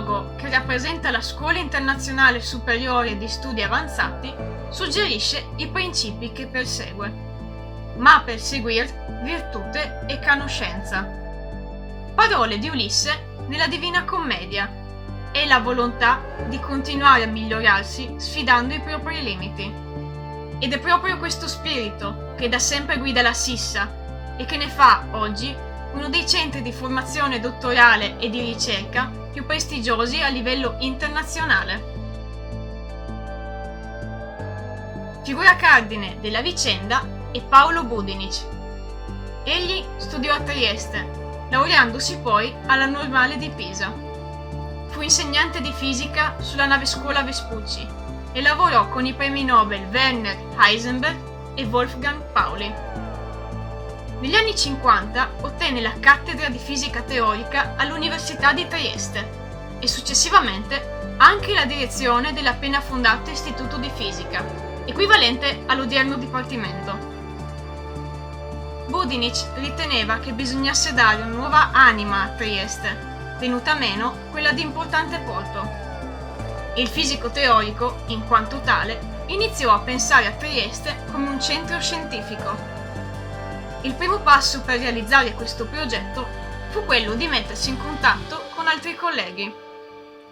logo, che rappresenta la Scuola Internazionale Superiore di Studi Avanzati, suggerisce i principi che persegue, ma perseguir virtute e conoscenza. Parole di Ulisse nella Divina Commedia e la volontà di continuare a migliorarsi sfidando i propri limiti. Ed è proprio questo spirito che da sempre guida la Sissa e che ne fa oggi uno dei centri di formazione dottorale e di ricerca più prestigiosi a livello internazionale. Figura cardine della vicenda è Paolo Budinic. Egli studiò a Trieste, laureandosi poi alla Normale di Pisa. Fu insegnante di fisica sulla nave scuola Vespucci e lavorò con i premi Nobel Werner Heisenberg e Wolfgang Pauli. Negli anni 50 ottenne la cattedra di fisica teorica all'Università di Trieste e successivamente anche la direzione dell'appena fondato Istituto di Fisica, equivalente all'odierno dipartimento. Budinic riteneva che bisognasse dare una nuova anima a Trieste, venuta meno quella di importante porto. Il fisico teorico, in quanto tale, iniziò a pensare a Trieste come un centro scientifico. Il primo passo per realizzare questo progetto fu quello di mettersi in contatto con altri colleghi.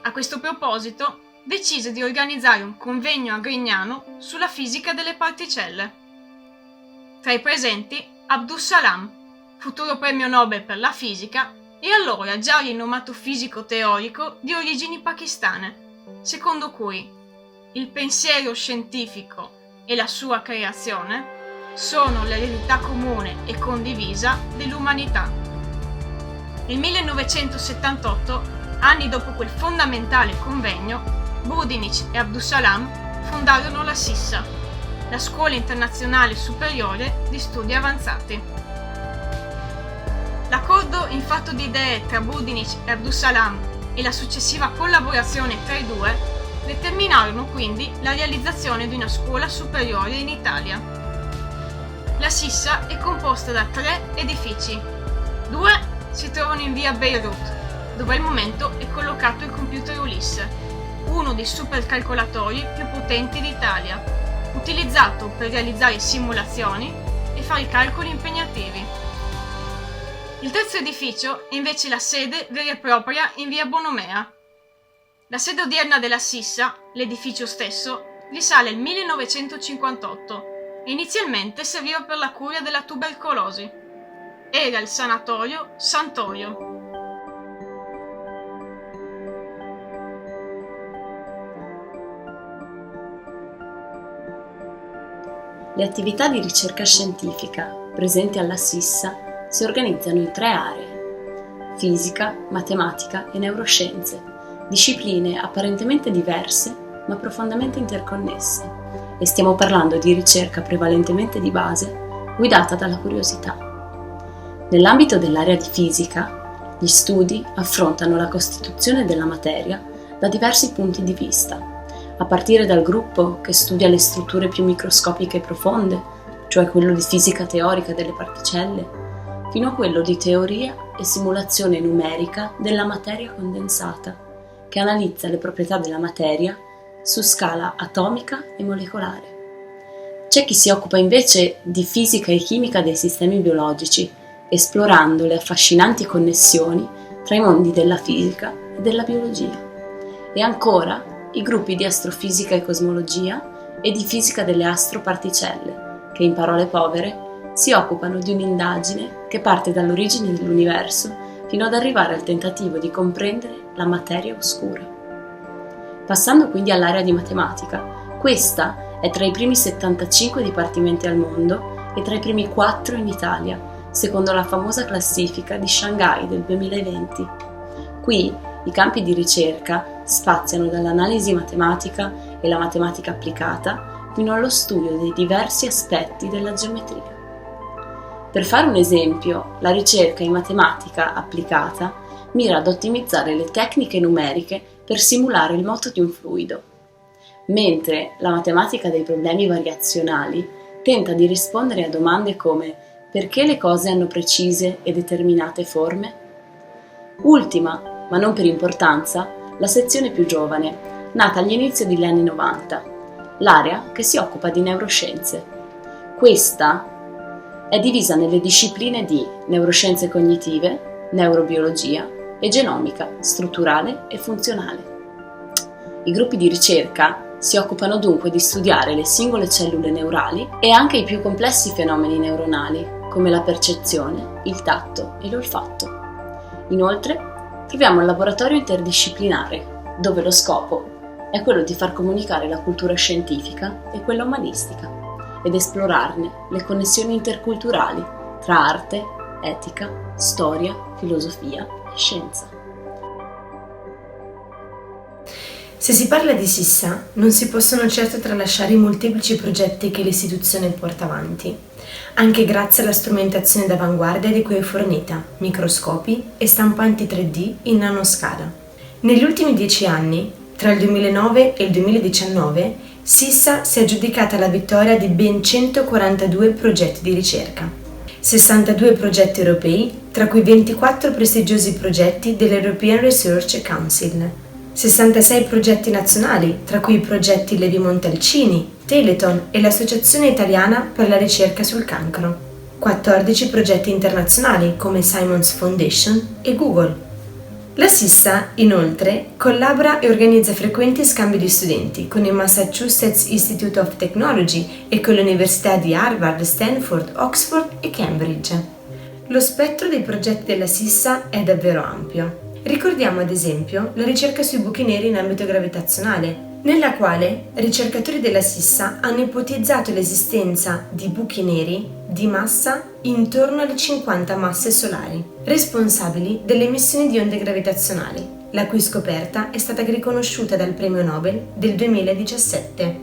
A questo proposito, decise di organizzare un convegno a Grignano sulla fisica delle particelle. Tra i presenti, Abdus Salam, futuro premio Nobel per la fisica e allora già rinomato fisico teorico di origini pakistane, secondo cui il pensiero scientifico e la sua creazione sono l'eredità comune e condivisa dell'umanità. Nel 1978, anni dopo quel fondamentale convegno, Budinic e Abdus Salam fondarono la SISSA, la Scuola Internazionale Superiore di Studi Avanzati. L'accordo in fatto di idee tra Budinic e Abdus Salam e la successiva collaborazione tra i due determinarono quindi la realizzazione di una scuola superiore in Italia. La Sissa è composta da 3 edifici. 2 si trovano in via Beirut, dove al momento è collocato il computer Ulisse, uno dei supercalcolatori più potenti d'Italia, utilizzato per realizzare simulazioni e fare calcoli impegnativi. Il terzo edificio è invece la sede vera e propria in via Bonomea. La sede odierna della Sissa, l'edificio stesso, risale al 1958 e inizialmente serviva per la cura della tubercolosi. Era il sanatorio Sant'Orio. Le attività di ricerca scientifica presenti alla Sissa si organizzano in 3 aree: fisica, matematica e neuroscienze, discipline apparentemente diverse ma profondamente interconnesse, e stiamo parlando di ricerca prevalentemente di base, guidata dalla curiosità. Nell'ambito dell'area di fisica, gli studi affrontano la costituzione della materia da diversi punti di vista, a partire dal gruppo che studia le strutture più microscopiche e profonde, cioè quello di fisica teorica delle particelle, fino a quello di teoria e simulazione numerica della materia condensata, che analizza le proprietà della materia su scala atomica e molecolare. C'è chi si occupa invece di fisica e chimica dei sistemi biologici, esplorando le affascinanti connessioni tra i mondi della fisica e della biologia. E ancora i gruppi di astrofisica e cosmologia e di fisica delle astroparticelle, che in parole povere si occupano di un'indagine che parte dall'origine dell'universo fino ad arrivare al tentativo di comprendere la materia oscura. Passando quindi all'area di matematica, questa è tra i primi 75 dipartimenti al mondo e tra i primi 4 in Italia, secondo la famosa classifica di Shanghai del 2020. Qui i campi di ricerca spaziano dall'analisi matematica e la matematica applicata fino allo studio dei diversi aspetti della geometria. Per fare un esempio, la ricerca in matematica applicata mira ad ottimizzare le tecniche numeriche per simulare il moto di un fluido, mentre la matematica dei problemi variazionali tenta di rispondere a domande come: perché le cose hanno precise e determinate forme? Ultima, ma non per importanza, la sezione più giovane, nata agli inizi degli anni 90, l'area che si occupa di neuroscienze. Questa è divisa nelle discipline di neuroscienze cognitive, neurobiologia e genomica strutturale e funzionale. I gruppi di ricerca si occupano dunque di studiare le singole cellule neurali e anche i più complessi fenomeni neuronali, come la percezione, il tatto e l'olfatto. Inoltre, troviamo il laboratorio interdisciplinare, dove lo scopo è quello di far comunicare la cultura scientifica e quella umanistica ed esplorarne le connessioni interculturali tra arte, etica, storia, filosofia e scienza. Se si parla di SISSA, non si possono certo tralasciare i molteplici progetti che l'istituzione porta avanti, anche grazie alla strumentazione d'avanguardia di cui è fornita, microscopi e stampanti 3D in nanoscala. Negli ultimi 10 anni, tra il 2009 e il 2019, SISSA si è aggiudicata la vittoria di ben 142 progetti di ricerca, 62 progetti europei, tra cui 24 prestigiosi progetti dell'European Research Council, 66 progetti nazionali, tra cui i progetti Levi Montalcini, Teleton e l'Associazione Italiana per la Ricerca sul Cancro, 14 progetti internazionali come Simons Foundation e Google. La SISSA, inoltre, collabora e organizza frequenti scambi di studenti con il Massachusetts Institute of Technology e con le università di Harvard, Stanford, Oxford e Cambridge. Lo spettro dei progetti della SISSA è davvero ampio. Ricordiamo ad esempio la ricerca sui buchi neri in ambito gravitazionale, nella quale ricercatori della SISSA hanno ipotizzato l'esistenza di buchi neri di massa intorno alle 50 masse solari, responsabili delle emissioni di onde gravitazionali, la cui scoperta è stata riconosciuta dal Premio Nobel del 2017.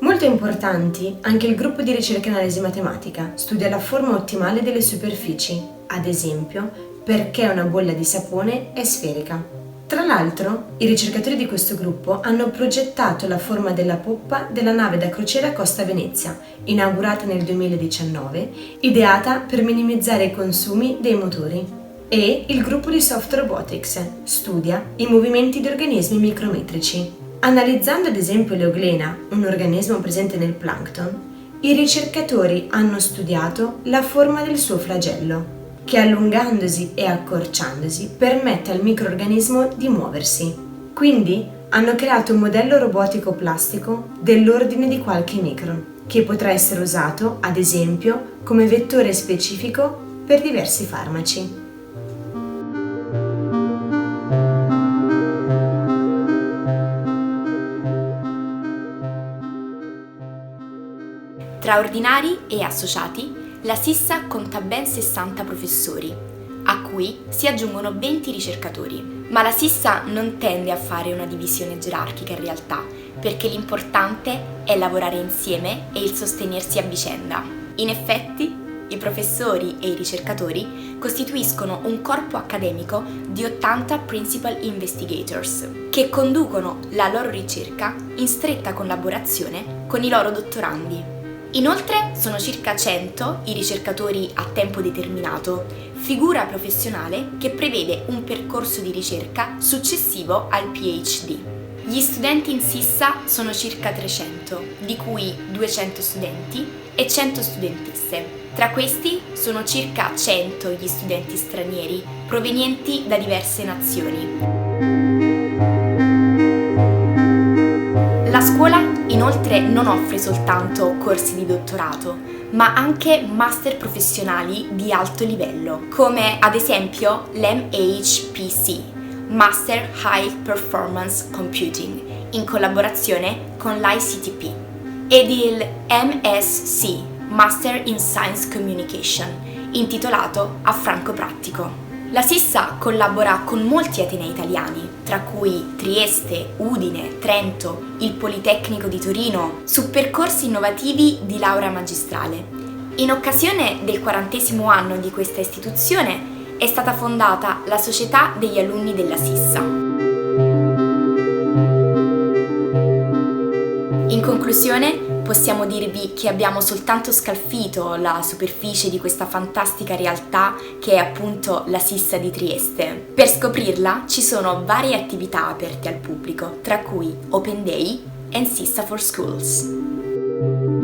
Molto importanti anche il gruppo di ricerca in analisi matematica, studia la forma ottimale delle superfici, ad esempio perché una bolla di sapone è sferica. Tra l'altro, i ricercatori di questo gruppo hanno progettato la forma della poppa della nave da crociera Costa Venezia, inaugurata nel 2019, ideata per minimizzare i consumi dei motori. E il gruppo di Soft Robotics studia i movimenti di organismi micrometrici. Analizzando ad esempio l'eoglena, un organismo presente nel plankton, i ricercatori hanno studiato la forma del suo flagello, che allungandosi e accorciandosi permette al microorganismo di muoversi. Quindi hanno creato un modello robotico plastico dell'ordine di qualche micron, che potrà essere usato, ad esempio, come vettore specifico per diversi farmaci. Tra ordinari e associati, la SISSA conta ben 60 professori, a cui si aggiungono 20 ricercatori. Ma la SISSA non tende a fare una divisione gerarchica in realtà, perché l'importante è lavorare insieme e il sostenersi a vicenda. In effetti, i professori e i ricercatori costituiscono un corpo accademico di 80 Principal Investigators, che conducono la loro ricerca in stretta collaborazione con i loro dottorandi. Inoltre sono circa 100 i ricercatori a tempo determinato, figura professionale che prevede un percorso di ricerca successivo al PhD. Gli studenti in SISSA sono circa 300, di cui 200 studenti e 100 studentesse. Tra questi sono circa 100 gli studenti stranieri provenienti da diverse nazioni. La scuola inoltre non offre soltanto corsi di dottorato, ma anche master professionali di alto livello, come ad esempio l'MHPC, Master High Performance Computing, in collaborazione con l'ICTP, ed il MSc, Master in Science Communication, intitolato a Franco Prattico. La SISSA collabora con molti atenei italiani, tra cui Trieste, Udine, Trento, il Politecnico di Torino, su percorsi innovativi di laurea magistrale. In occasione del 40° anno di questa istituzione è stata fondata la Società degli Alunni della SISSA. In conclusione, possiamo dirvi che abbiamo soltanto scalfito la superficie di questa fantastica realtà che è appunto la Sissa di Trieste. Per scoprirla ci sono varie attività aperte al pubblico, tra cui Open Day e Sissa for Schools.